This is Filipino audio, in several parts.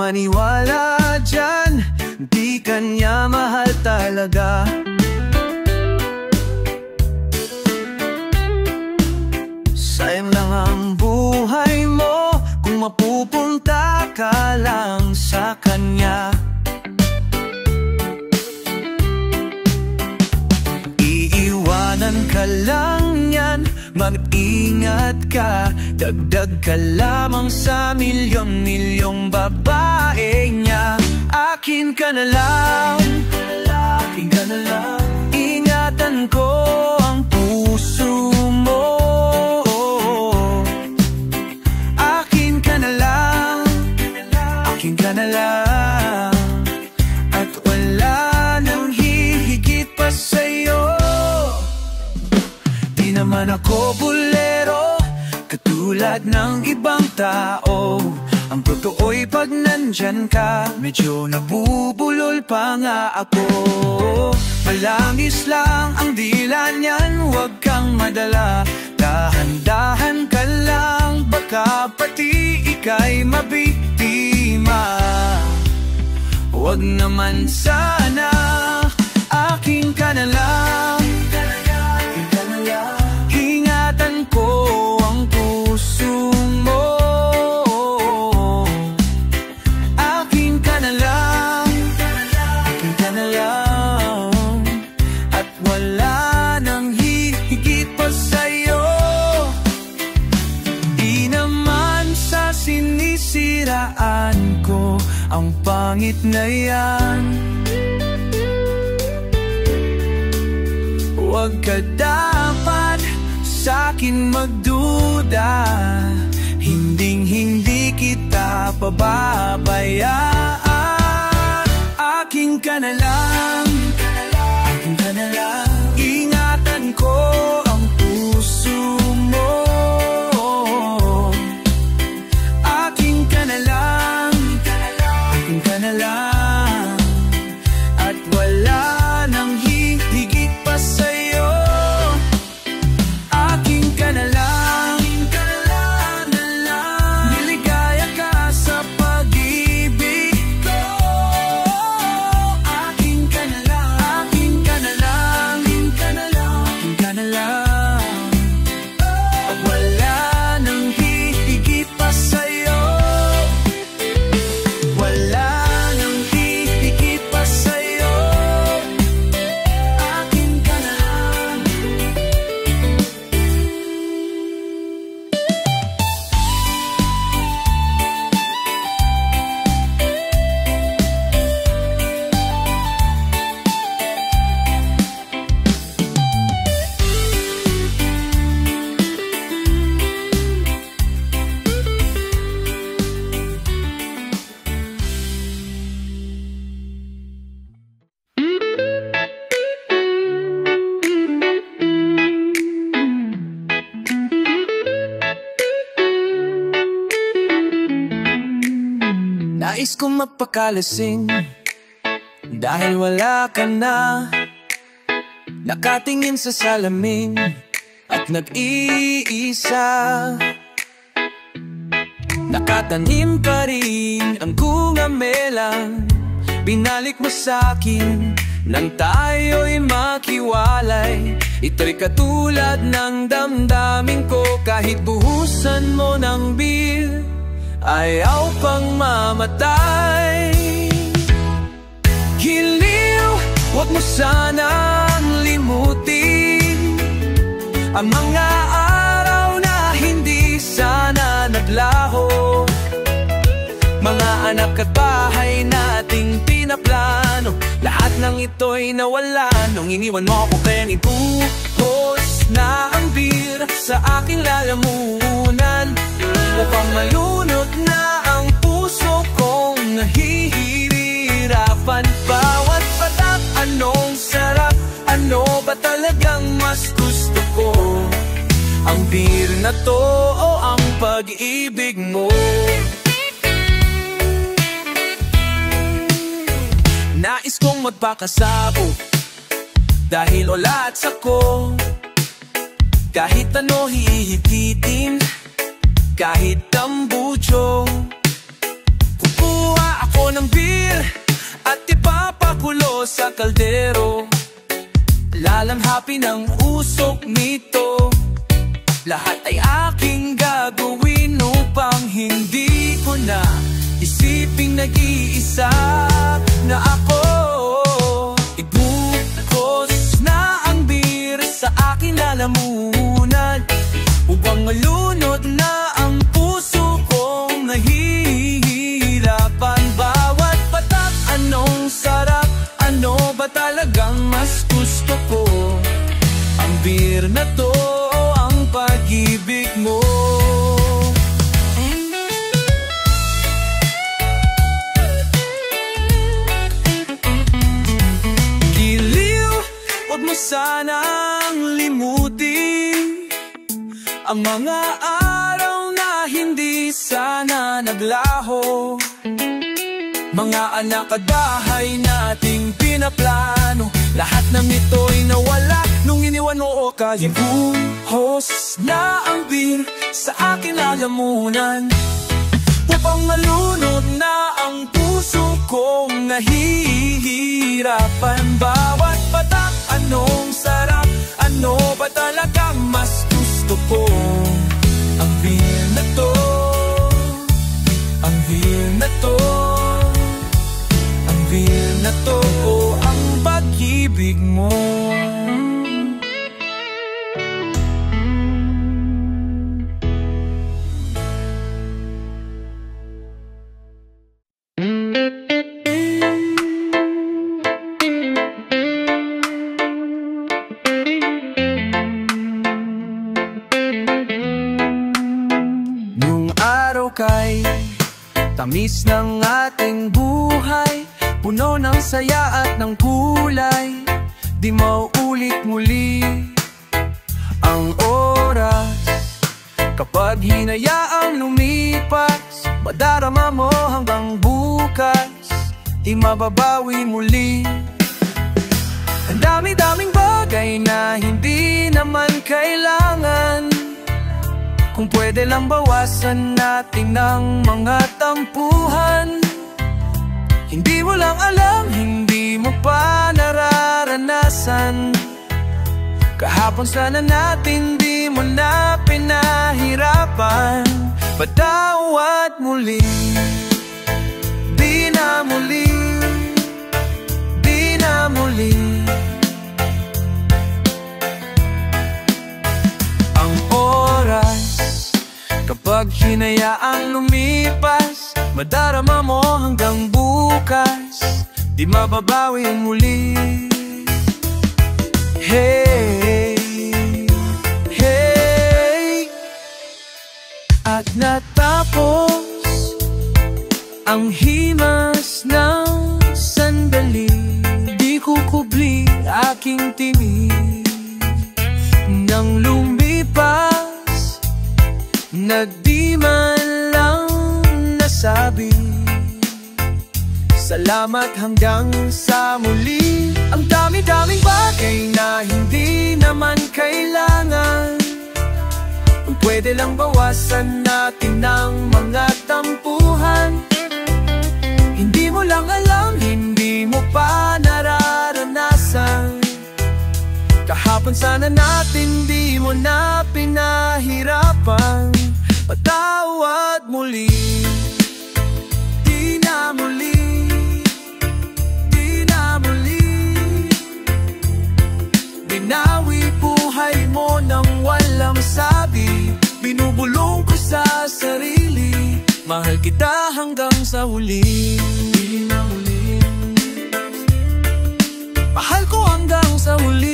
maniwala dyan, di kanya mahal talaga. Sayang lang ang buhay mo kung mapupunta ka lang sa kanya. Iiwanan ka lang yan, mag-ingat ka. Dagdag ka lamang sa milyon-milyong babae niya. Akin ka na lang, akin ka na lang. Ingatan ko ang puso mo. Akin ka na lang, akin ka na lang. At wala nang hihigit pa sa'yo. Di naman ako bulero katulad ng ibang tao. Ang totoo'y pag nandyan ka, medyo nabubulol pa nga ako. Malangis lang ang dila niyan, huwag kang madala. Dahan-dahan ka lang, baka pati ika'y mabiktima. Huwag naman sana, akin ka na lang. Ingatan ko ang puso mo. Akin ka na lang, akin ka na lang. At wala nang hihigit pa sa'yo. Di naman sa sinisiraan ko ang pangit na yan. Huwag ka dapat sa'kin magduda, hinding-hindi kita pababayaan. Akin ka na lang, akin ka na lang. Ingatan ko ang puso mo. Akin ka na lang, akin ka na lang. At wala nang hihigit pa sa'yo. Akin ka na lang, na lang. Niligaya ka sa pag-ibig ko. Akin ka na lang, akin ka na lang. Akin ka na lang, akin ka na lang. At wala nang hihigit pa sa'yo. Wala nang hihigit pa sa'yo. Akin ka na lang. Nais kong mapakalasing dahil wala ka na. Nakatingin sa salamin at nag-iisa. Nakatanim pa rin ang kungamelang binalik mo sa'kin nang tayo'y makiwalay. Ito'y katulad ng damdamin ko, kahit buhusan mo ng beer, ayaw pang mamatay. Giliw, huwag mo sanang limutin ang mga araw na hindi sana naglaho. Mga anak at bahay nating pinaplano, lahat ng ito'y nawala nung iniwan mo ko. Kaya ibuhos na ang beer sa aking lalamunan. Upang malunod na ang puso kong nahihirapan. Bawat patak, anong sarap, ano ba talagang mas gusto ko? Ang beer na to o ang pag-ibig mo? Nais kong magpakasabog dahil ulat sako. Kahit ano hihigitin, kahit tambucho, kukuha ako ng beer at ipapakulo sa kaldero. Lalanghapin ang usok nito, lahat ay aking gagawin upang hindi ko na isiping nag-iisa na ako. Ibukos na ang beer sa aking lalamunan upang malunod na ang puso kong nahihirapan. Bawat patak, anong sarap, ano ba talagang mas gusto ko? Ang beer na to o ang pag-ibig mo? Giliw, huwag mo sanang limutin ang mga araw na hindi sana naglaho. Mga anak at bahay nating pinaplano, lahat ng ito'y nawala nung iniwan mo o kalibuhos na ang beer sa aking lalamunan upang malunod na ang puso kong nahihirapan. Bawat patak, anong sarap, ano ba talagang mas gusto ko? Ang beer na to, ang beer na to, ang beer na to o ang pag-ibig mo. Kay tamis ng ating buhay, puno ng saya at ng kulay, di mauulit muli ang oras. Kapag hinayaang lumipas, madarama mo hanggang bukas, di mababawi muli. Ang dami-daming bagay na hindi naman kailangan, kung pwede lang bawasan natin ng mga tampuhan. Hindi mo lang alam, hindi mo pa nararanasan. Kahapon sana natin di mo na pinahirapan. Patawad muli, di na muli, di na muli. Ang oras, kapag hinayaang lumipas, madarama mo hanggang bukas, di mababawi muli. Hey, hey. At natapos ang himas ng sandali, di kukubli aking tinig. Nang lumipas na di man lang nasabi, salamat hanggang sa muli. Ang dami-daming bagay na hindi naman kailangan, kung pwede lang bawasan natin ng mga tampuhan. Hindi mo lang alam, hindi mo pa nararanasan. Kahapon sana natin di mo na pinahirapan. Patawad muli, di na muli, di na muli. Binawi buhay mo nang walang sabi, binubulong ko sa sarili, mahal kita hanggang sa huli. Di na muli, mahal ko hanggang sa huli.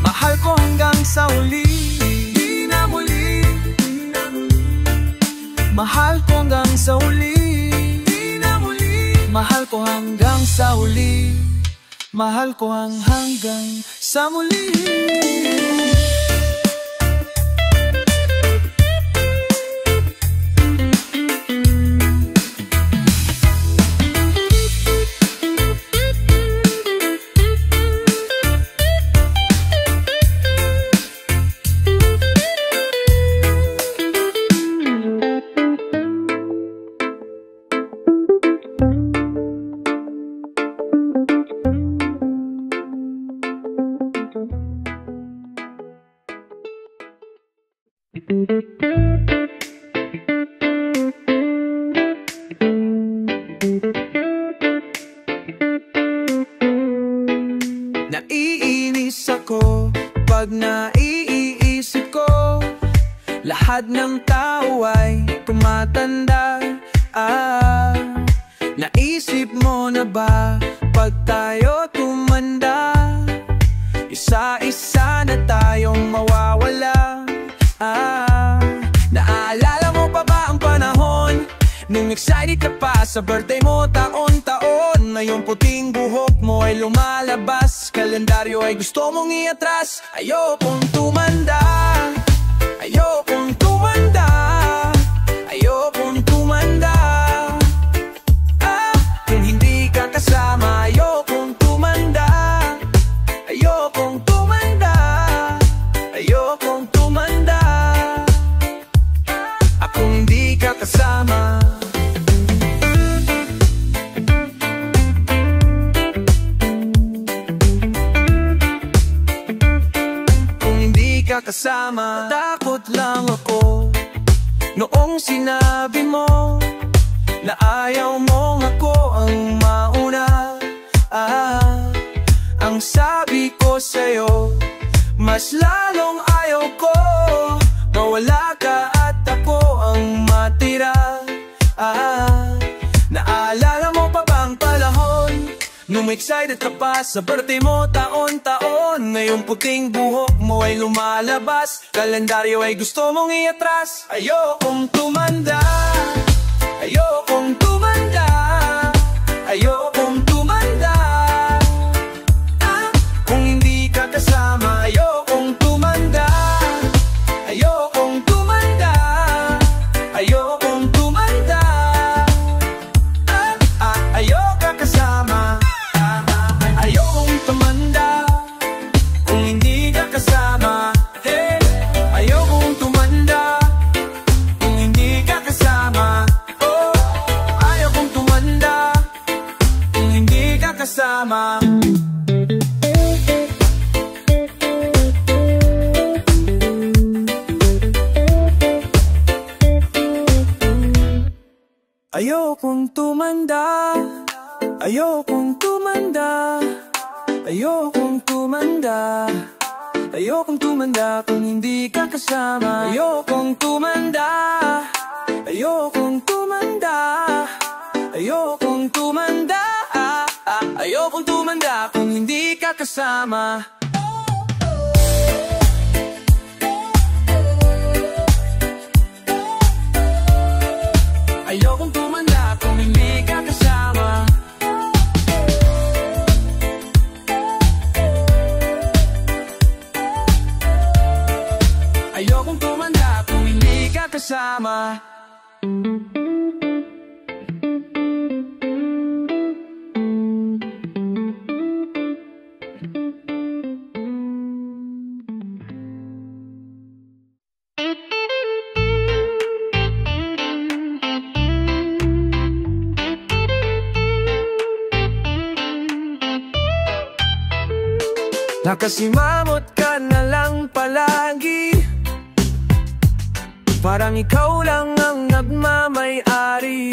Mahal ko hanggang sa uli, di na muli, di na muli. Mahal ko hanggang sa uli, di na muli. Mahal ko hanggang sa uli, mahal ko hanggang sa muli. pag naiisip ko, lahat ng tao ay tumatanda. Naisip mo na ba pag tayo tumanda, isa-isa na tayong mawawala? Naalala mo pa ba ang panahon nung excited ka pa sa birthday mo taon-taon? Ngayong puting buhok mo ay lumalabas, kalendaryo ay gusto mong iatras. Ayokong tumanda, ayokong tumanda, ayokong tumanda. Kung hindi ka kasama, ayokong tumanda, ayokong tumanda, ayokong tumanda. Kung hindi ka kasama, kung hindi ka kasama, takot lang ako noong sinabi mo na ayaw mong ako ang mauna. Ang sabi ko sa'yo, mas lalong ayaw ko mawala ka at ako ang matira. Naalala mo pa bang panahon nung excited ka pa sa birthday mo taon-taon? Ngayong puting buhok mo ay lumalabas, kalendaryo ay gusto mong iatras. Ayokong tumanda, ayokong tumanda, ayokong tumanda. Kung hindi ka kasama, ayokong tumanda, ayokong tumanda, ayokong tumanda. Ayoko kasama, ayokong tumanda. Kung hindi ka kasama, hey, ayokong tumanda. Kung hindi ka kasama, oh, ayokong tumanda. Kung hindi ka kasama. Ayokong tumanda, ayokong tumanda, ayokong tumanda, ayokong tumanda. Kung hindi ka kasama, ayokong tumanda, ayokong tumanda, ayokong tumanda, ayokong tumanda. Kung hindi ka kasama. Ayokong tumanda kung hindi ka kasama. Ayokong tumanda kung hindi ka kasama. Nakasimamot ka na lang palagi, parang ikaw lang ang nagmamay-ari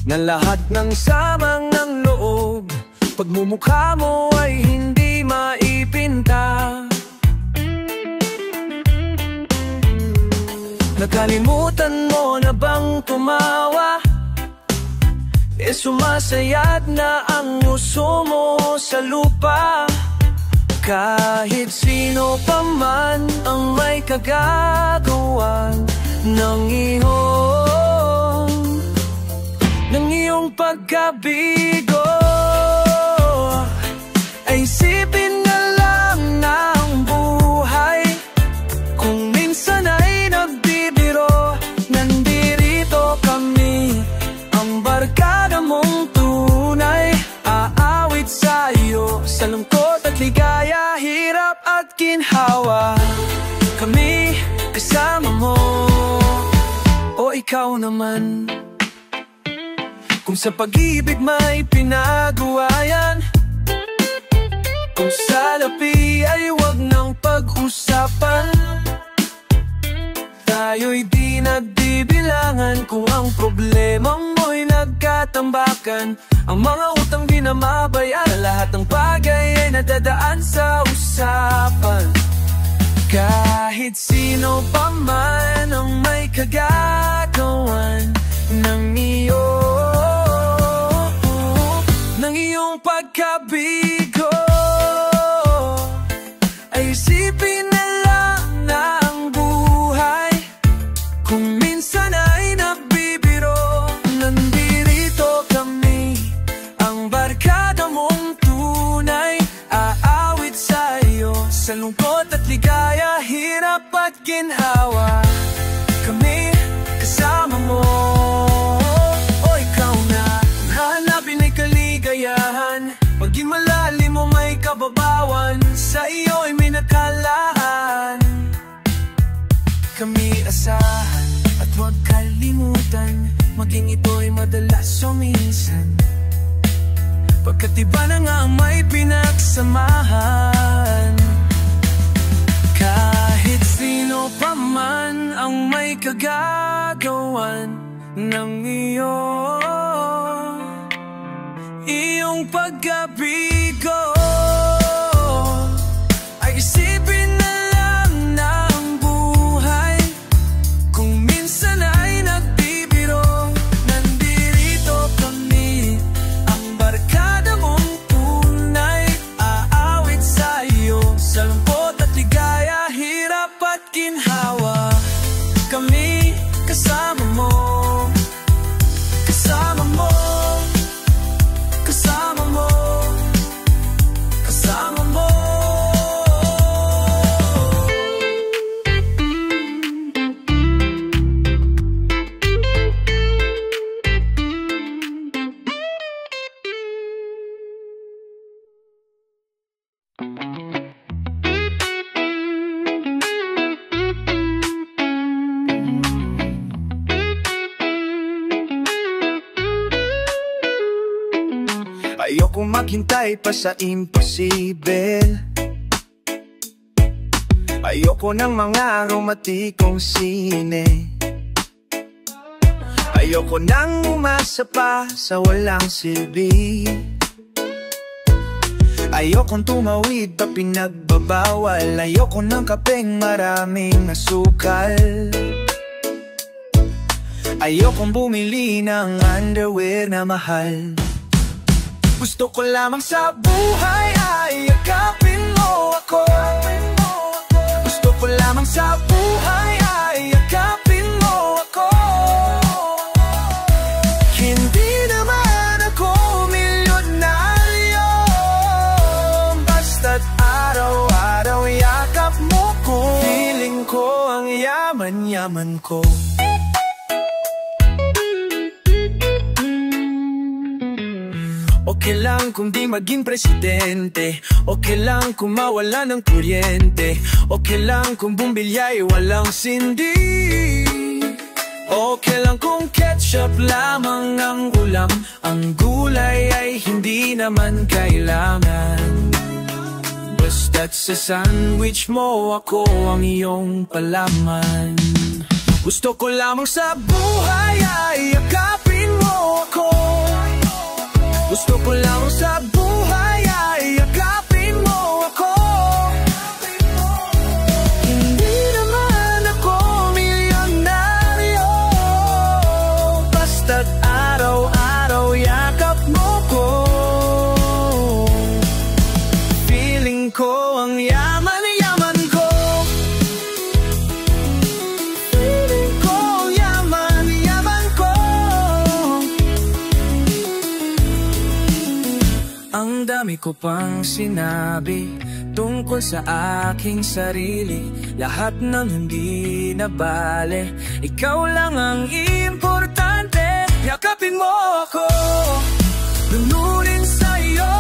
ng lahat ng samang ng loob. Pagmumukha mo ay hindi maipinta. Nakalimutan mo na bang tumawa? Sumasayad na ang uso mo sa lupa. Kahit sino pa man ang may kagagawan ng iyong pagkabigo, ay isipin na lang ng buhay. Kung minsan ay nagbibiro, nandirito kami, ang barkada mong tunay. Aawit sa iyo sa lungkot at ligaya, hirap at ginhawa. Kami kasama mo, o ikaw naman. Kung sa pag-ibig may pinagawa yan, kung sa lapi ay wag nang pag-usapan. Tayo'y di nagbibilangan kung ang problema mo'y mo'y nagkatambakan. Ang mga utang di na mabayaran, lahat ng bagay ay nadadaan sa usapan. Kahit sino pa man ang may kagagawan ng iyong pagkabigo, ay isipin na lang na ang buhay kung minsan ay nagbibiro. Nandirito kami, ang barkada mong tunay, aawit sa'yo sa lungkot at ligaya, hirap at ginhawa. Kami kasama mo, o ikaw na hanapin ay kaligayahan. Maging malalim mo may kababawan, sa iyo'y may nakalaan. Kami asahan at huwag kalimutan, maging ito'y madalas o minsan, pagkat iba na nga ang may pinagsamahan. Kahit sino pa man ang may kagagawan ng iyong pagkabigo, ay isipin na lang na ang buhay kung minsan ay nagbibiro. Nandirito kami, ang barkada mong tunay, aawit sa'yo sa lungkot at ligaya, hirap at ginhawa. Kami kasama mo, kasama mo, kasama mo, kasama mo. Ayoko maghintay pa sa imposible. Ayoko ng mga romantikong sine. Ayoko nang umasa pa sa walang silbi. Ayokong tumawid pa pinagbabawal. Ayoko ng kapeng maraming asukal. Ayokong bumili ng underwear na mahal. Gusto ko lamang sa buhay ay yakapin mo ako. Gusto ko lamang sa buhay ay yakapin mo ako. Hindi naman ako milyonaryo, basta't araw-araw yakap mo ko. Feeling ko ang yaman-yaman ko. Okay lang kung di maging presidente, okay lang kung mawala ng kuryente, okay lang kung bumbilya'y walang sindi, okay lang kung ketchup lamang ang ulam, ang gulay ay hindi naman kailangan. Basta't sa sandwich mo ako ang iyong palaman. Gusto ko lamang sa buhay ay yakapin mo ako. Gusto ko lang sa buhay ay yakapin mo ako. Hindi naman ako milyonaryo, basta't araw-araw yakap mo ko. Feeling ko ang yaman-yaman ko. Feeling ko ang yaman-yaman ko. Ang dami ko pang sinabi tungkol sa aking sarili, lahat ng hindi nabale, ikaw lang ang importante. Yakapin mo ako, lunurin sa'yo,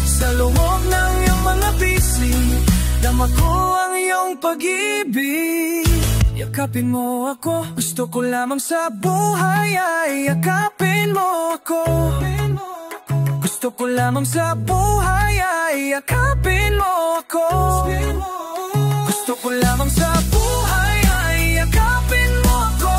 sa loob ng iyong mga pisngi, dama ko ang iyong pag-ibig. Yakapin mo ako, gusto ko lamang sa buhay ay yakapin mo ako. Gusto ko lamang sa buhay ay yakapin mo ako. Gusto ko lamang sa buhay ay yakapin mo ako.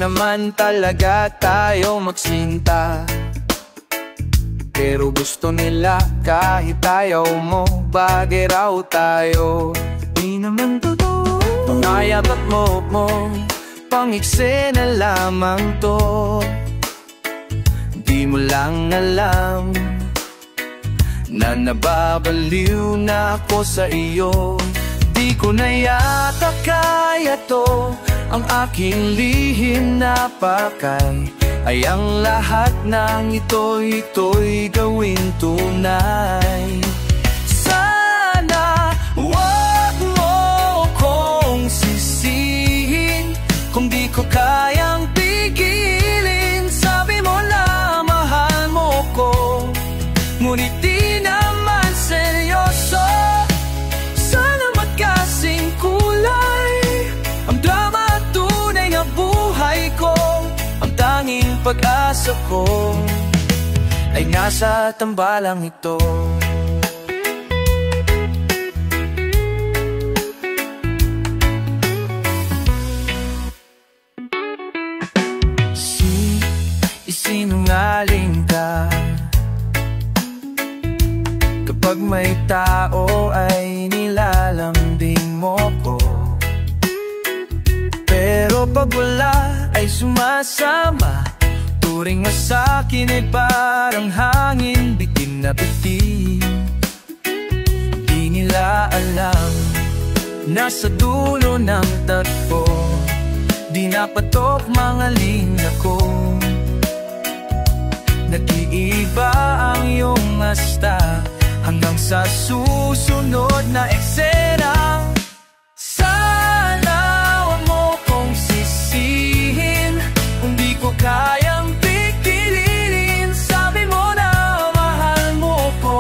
naman talaga tayo magsinta, pero gusto nila kahit ayaw mo, bagay raw tayo. Di naman totoo, pangayabat mo, pang-ikse na lamang to. Di mo lang alam na nababaliw na ako sa iyo. Di ko na yata kaya to, ang aking lihim na pakay, ay ang lahat ng ito'y gawin tunay. Sana huwag mo kong sisihin kung di ko kayang pigilin. Sabi mo na mahal mo ko, ngunit di naman seryoso. Sana magkasing kulay ang drama at tunay na buhay ko. Ang tanging pag-asa ko ay nasa tambalang ito. Isinungaling ka kapag may tao ay nilalambing mo ko, pero pag wala ay sumasama. Turing mo sa'kin ay parang hangin, bitin na bitin. Di nila alam, nasa dulo ng tagpo, di napatok mga linya ko. Nag-iiba ang iyong asta hanggang sa susunod na eksena. Sana huwag mo kong sisihin kung di ko kayang pigilin. Sabi mo na mahal mo ko,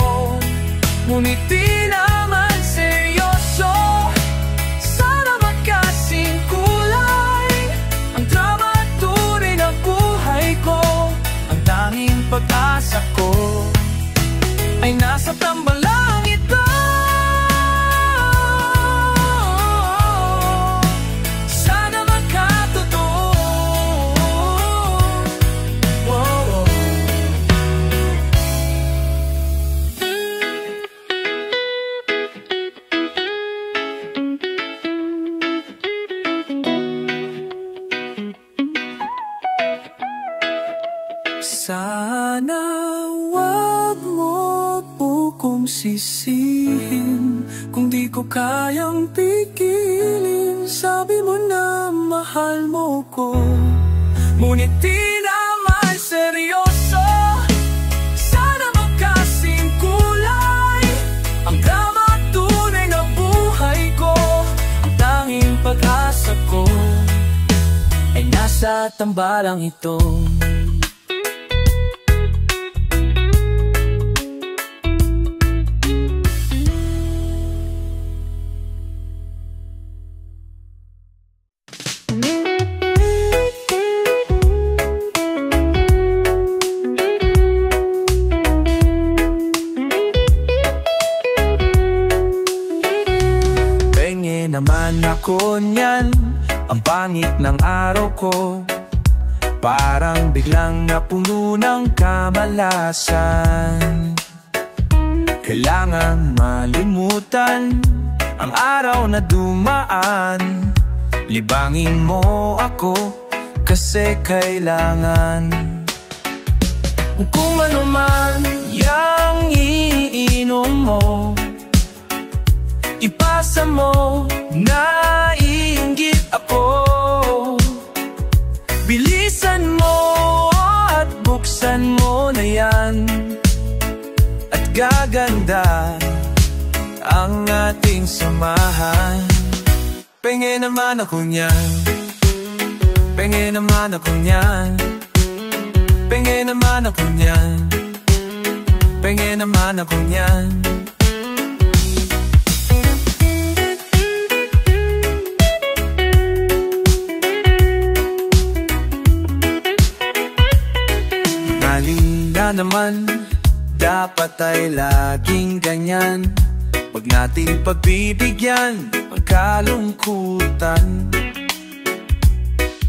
ngunit di naman seryoso. Sana magkasing kulay ang drama at tunay na buhay ko. Ang tanging pag-asa ko ay nasa tambalang ito. Sana magkatotoo. Sana wag mo po kong sisihin kung di ko kayang pigilin. Sabi mo na mahal mo ko, ngunit di naman seryoso. Sana magkasing kulay ang drama at tunay na buhay ko. Ang tanging pag-asa ko ay nasa tambalang ito. Naman ako niyan, ang pangit ng araw ko, parang biglang napuno ng kamalasan. Kailangan malimutan ang araw na dumaan. Libangin mo ako kasi kailangan. Kung ano man yang iinom mo, ipasa mo, naiinggit ako. Bilisan mo at buksan mo na yan, at gaganda ang ating samahan. Pengen naman ako niyan, pengen naman ako niyan, pengen naman ako niyan, pengen naman ako niyan. Naman, dapat ay laging ganyan. Huwag nating pagbibigyan ang kalungkutan.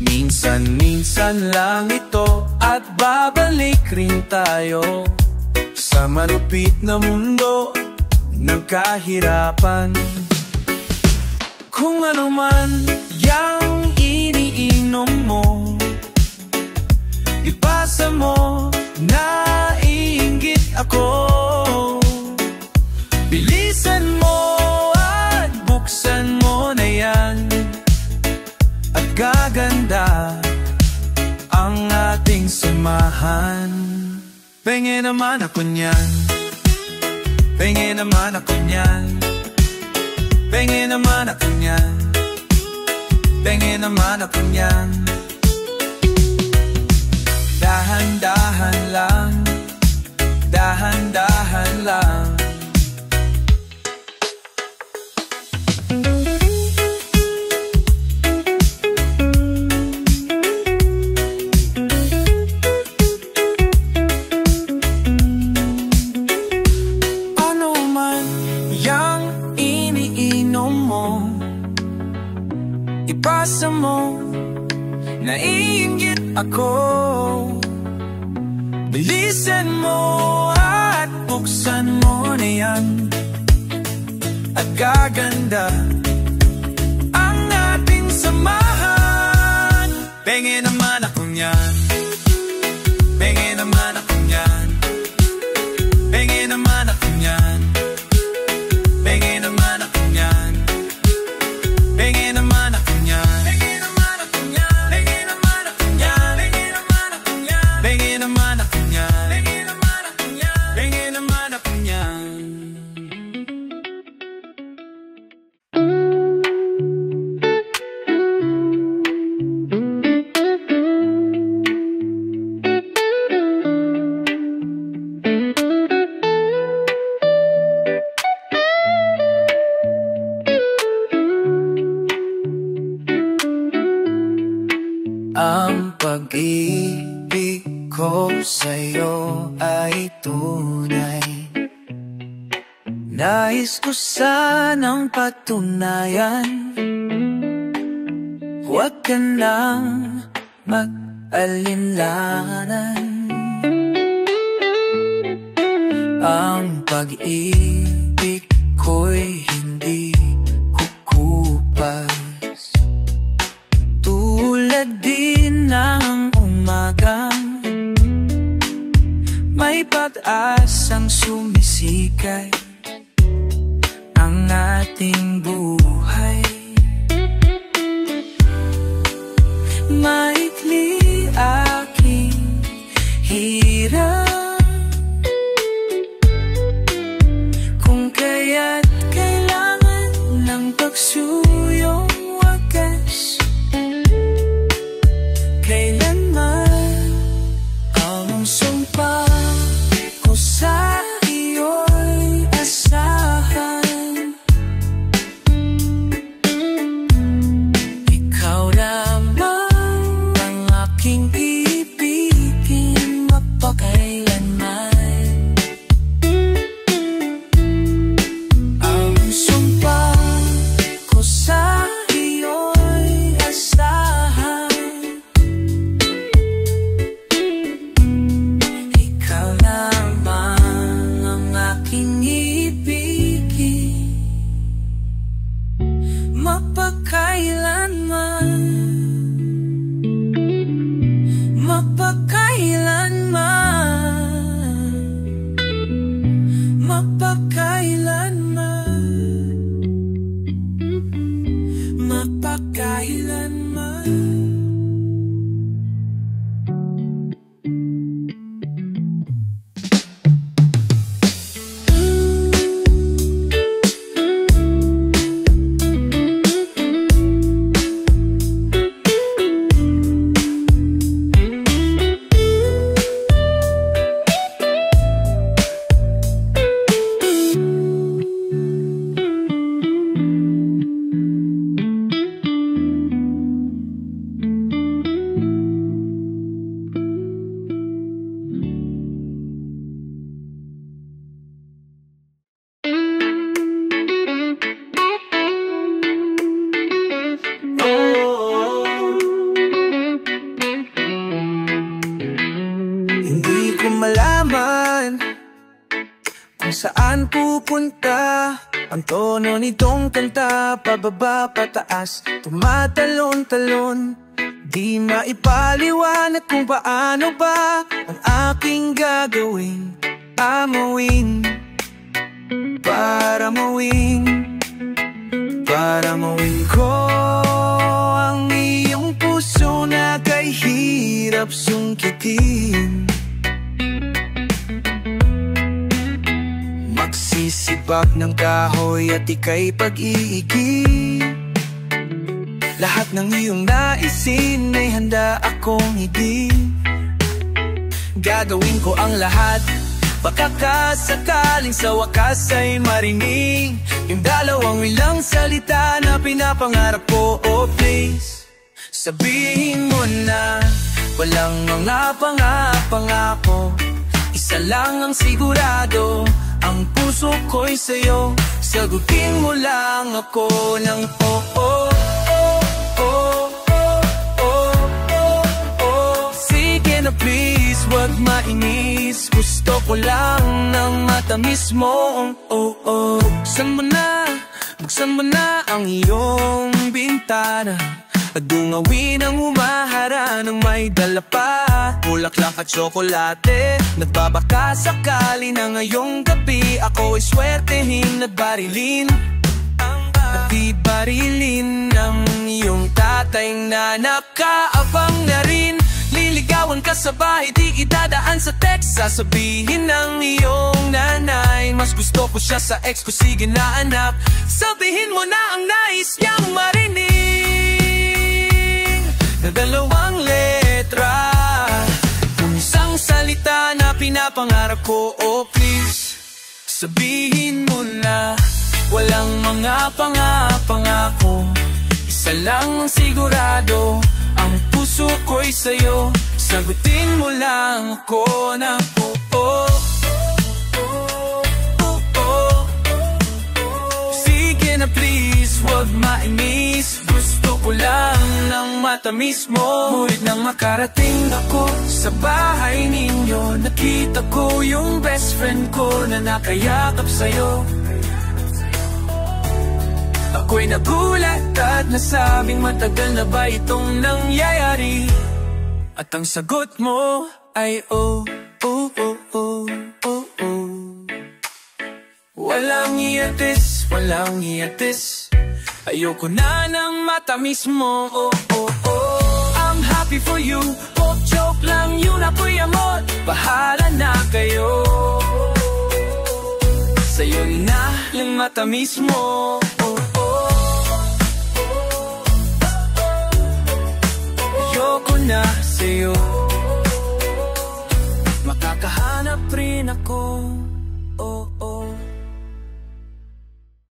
Minsan-minsan lang ito at babalik rin tayo sa malupit na mundo ng kahirapan. Kung ano man yang iniinom mo, ipasa mo, naiinggit ako. Bilisan mo at buksan mo na yan, at gaganda ang ating samahan. Pengen naman ako niyan, pengen naman ako niyan, pengen naman ako niyan, pengen naman ako niyan. Dahan-dahan lang, dahan-dahan lang. Ipasa mo, naiinggit ako. Bilisan mo at buksan mo na yan, at gaganda ang ating samahan. Pengen naman ako niyan, pengen naman ako niyan, pengen naman ako niyan, pengen naman ako niyan, pengen naman ako niyan, pengen naman ako niyan, pengen naman ako niyan, pengen naman ako niyan, pengen naman ako niyan, pengen naman ako niyan, pengen naman ako niyan. Ang pag-ibig ko sa'yo ay tunay. Nais ko sanang patunayan. Huwag ka nang mag-alinlangan. Ang pag-ibig ko'y hindi kukupas, tulad din ng umagang may pag-asang sumisikay ang ating buhay. Maikli aking hirap, kung kaya't kailangan ng pagsuyong wagas. Kailanman ang sumpa ko sa iyo'y asahan. saan pupunta ang tono nitong kanta. Pababa, pataas, tumatalon-talon. Di maipaliwanag kung paano ba ang aking gagawin. Amawin, para mawin ko ang iyong puso na kay hirap sungkitin. Magsisibak ng kahoy at ika'y pag-iigib. Lahat ng iyong naisin ay handa akong higit. Gagawin ko ang lahat, baka kasakaling sa wakas ay marinig yung dalawang wilang salita na pinapangarap ko. Oh please, sabihin mo na walang mga pangako. Isa lang ang sigurado, ang puso ko'y sa'yo. Sagutin mo lang ako ng oh, oh, oh, oh, oh, oh, oh. Sige na please, wag mainis. Gusto ko lang ng matamis mo. Oh, oh. Buksan mo na ang iyong bintana at dungawin ang umahara ng may dala pa bulaklak at tsokolate. Nagbabaka sakali na ngayong gabi ako ay swertehin at barilin. At di barilin ng iyong tatay na nakaabang na rin. Liligawan ka sa bahay, di idadaan sa text. Sasabihin ng iyong nanay, mas gusto ko siya sa ex ko, sige na anak. Sabihin mo na ang nais niyang marinig na dalawang letra, kung isang salita na pinapangarap ko. Oh please, sabihin mo na walang mga pangako. Isa lang ang sigurado, ang puso ko'y sa'yo. Sagutin mo lang ako na oh, oh, oh, oh, oh. Sige na please, wag mainis. Gusto ko lang ng matamis mo. Ngunit nang makarating ako sa bahay ninyo, nakita ko yung best friend ko na nakayakap sa'yo. Ako'y nagulat at nasabing matagal na ba itong nangyayari? At ang sagot mo ay oh, oh, oh, oh, oh, oh. Walang hiyatis, walang hiyatis. Ayoko na ng matamis mo. Oh, oh, oh. I'm happy for you. Oh, joke lang yun, ako'y amor. Bahala na kayo. Sa'yo na lang matamis mo. Oh, ayoko na sa'yo. Makakahanap rin ako.